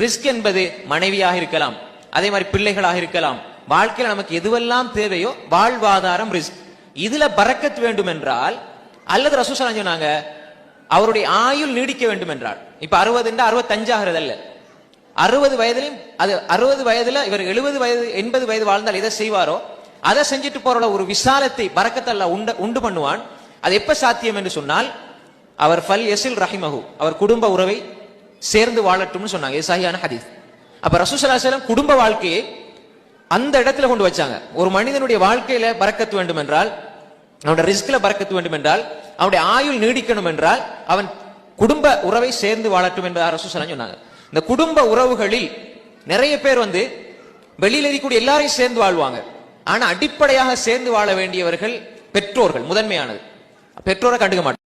Risk என்பது மனைவியாக இருக்கலாம், அதே மாதிரி பிள்ளைகளாக இருக்கலாம். வாழ்க்கையில நமக்கு எதுவெல்லாம் தேவையோ வாழ்வாதாரம் ரிஸ்க். இதுல பரக்கத் வேண்டும் என்றால், அல்லது ரசூல் ஸல்லல்லாஹு அலைஹி சொன்னாங்க அவருடைய ஆயுள் நீடிக்க வேண்டும் என்றால், இப்ப 60 65 ஆகிறது அல்ல, 60 வயதிலும் அது 60 வயதுல இவர் 70 வயது 80 வயது வாழ்ந்தால் எதை செய்வாரோ அதை செஞ்சுட்டு போற ஒரு விசாலத்தை பரக்கத்தல்ல உண்டு பண்ணுவான். அது எப்ப சாத்தியம் என்று சொன்னால், அவர் ஃபல் யஸில் ரஹிமஹு, அவர் குடும்ப உறவை சேர்ந்து வாழட்டும்னு சொன்னாங்க. இது சஹீஹான ஹதீஸ். அப்ப ரசூல் ஸல்லல்லாஹு அலைஹி வஸல்லம் குடும்ப வாழ்க்கையை அந்த இடத்துல கொண்டு வச்சாங்க. ஒரு மனிதனுடைய வாழ்க்கையில பரக்கத்து வேண்டும் என்றால், அவனுடைய ரிஸ்க்ல பரக்கத்து வேண்டும் என்றால், அவனுடைய ஆயுள் நீடிக்கணும் என்றால் அவன் குடும்ப உறவை சேர்ந்து வாழட்டும் என்பதாக ரசூல் ஸல்லல்லாஹு அலைஹி வஸல்லம் சொன்னாங்க. இந்த குடும்ப உறவுகளில் நிறைய பேர் வெளியில இருக்கக்கூடிய எல்லாரையும் சேர்ந்து வாழ்வாங்க. ஆனா அடிப்படையாக சேர்ந்து வாழ வேண்டியவர்கள் பெற்றோர்கள், முதன்மையானது. பெற்றோரை கண்டுக்க மாட்டாங்க.